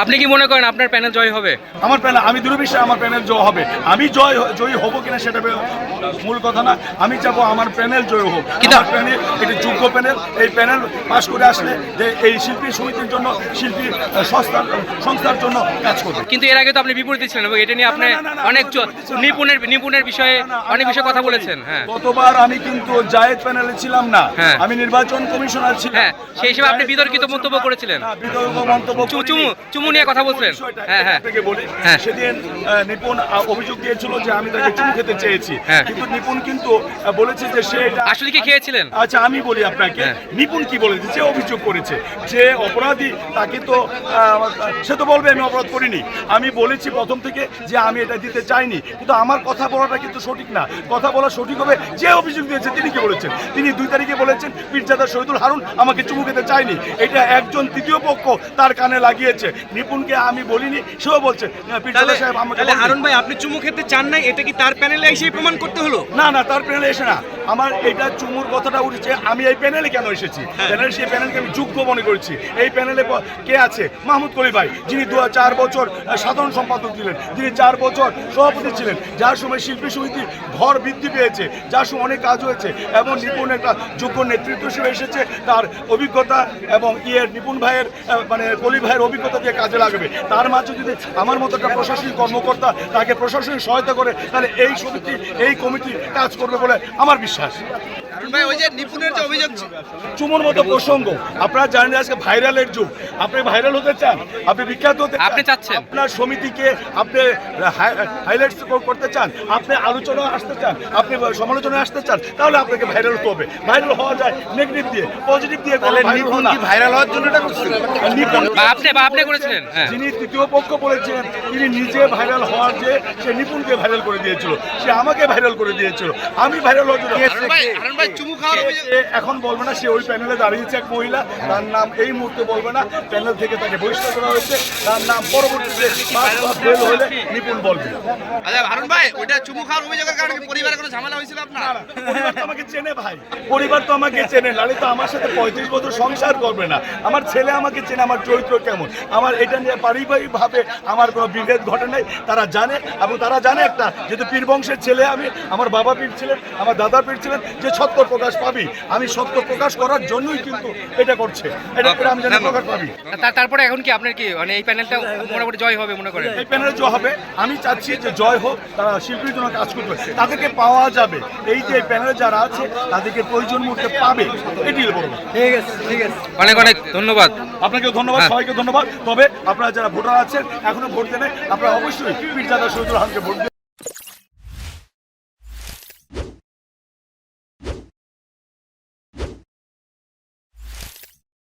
আপনি কি মনে করেন আপনার প্যানেল জয় হবে? আমার প্যানেল, আমি দৃঢ় বিশ্বাস আমার প্যানেল জয় হবে। আমি জয়ী হব কিনা সেটা মূল কথা না, আমি চাবো আমার প্যানেল জয় হোক। কিন্তু আমার প্যানেল একটি যোগ্য প্যানেল, এই প্যানেল পাশ করে আসলে যে এই শিল্পী সমিতির জন্য, শিল্পী সংস্থার জন্য কাজ করবে। কিন্তু এর আগে তো আপনি বিপরীতে ছিলেন এবং এটা নিয়ে আপনি অনেক নিপুণের বিষয়ে অনেক বিষয়ে কথা বলেছেন। হ্যাঁ, গতবার আমি কিন্তু জায়েদ প্যানেলে ছিলাম না, আমি নির্বাচন কমিশনার ছিলাম। হ্যাঁ, সেই হিসেবে আপনি বিতর্কিত মন্তব্য করেছিলেন। বিতর্ক মন্তব্য চুমু নিয়ে কথা বলছেন। হ্যাঁ হ্যাঁ বলি, হ্যাঁ। সেদিন নিপুণ অভিযোগ দিয়েছিল যে আমি তাকে চুমু খেতে চেয়েছি, কিন্তু নিপুণ কিন্তু বলেছে যে সে আসলে কি খেয়েছিলেন? আচ্ছা আমি বলি আপনাকে, নিপুণ কি বলেছে, যে অভিযোগ করেছে, যে অপরাধী তাকে তো সে তো বলবে আমি অপরাধ করিনি। আমি বলেছি প্রথম থেকে যে আমি এটা দিতে চাইনি, কিন্তু আমার কথা বলাটা কিন্তু সঠিক না। কথা বলা সঠিক হবে যে অভিযোগ দিয়েছে তিনি কি বলেছেন। তিনি 2 তারিখে বলেছেন পীরজাদা শহীদুল হারুন আমাকে চুমু খেতে চায়নি। এটা একজন তৃতীয় পক্ষ তার কানে লাগিয়েছে। নিপুণকে আমি বলিনি, সেও বলছে পীরজাদা সাহেব আমাকে। তাহলে হারুন ভাই আপনি চুমু খেতে চান না, এটা কি তার প্যানেলে এসেই প্রমাণ করতে হলো? না না, তার প্যানেলে এসে না, আমার এটা চুমুর কথাটা উঠেছে। আমি এই প্যানেলে কেন এসেছি, প্যানেলে সেই প্যানেলকে আমি যোগ্য মনে করেছি। এই প্যানেলে কে আছে? মাহমুদ কলি ভাই, যিনি 4 বছর সাধারণ সম্পাদক ছিলেন, যিনি 4 বছর সভাপতি ছিলেন, যার সময় শিল্পী সমিতি ঘর বৃদ্ধি পেয়েছে, যার সময় অনেক কাজ হয়েছে, এবং নিপুণ একটা যোগ্য নেতৃত্ব হিসেবে এসেছে। তার অভিজ্ঞতা এবং নিপুণ ভাইয়ের মানে কলি ভাইয়ের অভিজ্ঞতা দিয়ে কাজে লাগবে। তার মাঝে যদি আমার মতো একটা প্রশাসনিক কর্মকর্তা তাকে প্রশাসনিক সহায়তা করে, তাহলে এই সমিতি, এই কমিটি কাজ করবে বলে আমার বিশ্বাস। ভাই ওই যে নিপুণের যে অভিযোগ, চুমুর মতো প্রসঙ্গ, আপনারা জানেন আজকে ভাইরালের যুগ। আপনি ভাইরাল হতে চান, আপনি বিখ্যাত হতে আপনি চাচ্ছেন, আপনার সমিতিকে আপনি হাইলাইটস করতে চান, আপনি আলোচনা আসতে চান, আপনি সমালোচনায় আসতে চান, তাহলে আপনাকে ভাইরাল হতে হবে। ভাইরাল হওয়া যায় নেগেটিভ দিয়ে, পজিটিভ দিয়ে। ভাইরাল হওয়ার জন্য এটা করছেন আপনি করেছিলেন। যিনি তৃতীয় পক্ষ বলেছিলেন, তিনি নিজে ভাইরাল হওয়ার যে সে নিপুণকে ভাইরাল করে দিয়েছিল, সে আমাকে ভাইরাল করে দিয়েছিল। আমি ভাইরাল হওয়ার জন্য এখন বলবে না, সে ওই প্যানেলে দাঁড়িয়েছে এক মহিলা, তার নাম এই মুহূর্তে বলবে না, প্যানেল থেকে তাকে বহিষ্কার করা হয়েছে। তার নাম পরবর্তীতে ফেল হলে নিপুণ বলবে। আচ্ছা হারুন ভাই, ওইটা চুমু খাওয়ার অভিযোগের কারণে পরিবারে কোনো ঝামেলা হয়েছিল আপনার? পরিবার তো আমাকে চেনে ভাই, পরিবার তো আমাকে চেনে, নাহলে তো আমার সাথে 35 বছর সংসার করবে না। আমার ছেলে আমাকে চেনে, আমার চরিত্র কেমন, আমার এটা নিয়ে পারিবারিকভাবে আমার কোনো বিভেদ ঘটে নাই। তারা জানে, এবং তারা জানে একটা, যেহেতু পীর বংশের ছেলে আমি, আমার বাবা পীর ছিলেন, আমার দাদা পীর ছিলেন, যে সত্য প্রকাশ পাবি। আমি সত্য প্রকাশ করার জন্যই কিন্তু এটা করছে, এটা করে আমি জানি প্রকাশ পাবি। তারপরে এখন কি আপনার কি মানে এই প্যানেলটা মোটামুটি জয় হবে মনে করেন? এই প্যানেলে জয় হবে, আমি চাচ্ছি যে জয় হোক, তারা শিল্পীর জন্য কাজ করবে, তাদেরকে পাওয়া যাবে। এই যে প্যানেলে যারা আছে তাদেরকে প্রয়োজন মুহূর্তে পাবে, এটিই বলবো। ঠিক আছে, ঠিক আছে, অনেক অনেক ধন্যবাদ। আপনাকেও ধন্যবাদ, সবাইকে ধন্যবাদ। তবে আপনারা যারা ভোটার আছেন এখনো ভোট দেন, আপনারা অবশ্যই পীরজাদা শহীদুল হারুনকে ভোট দেন।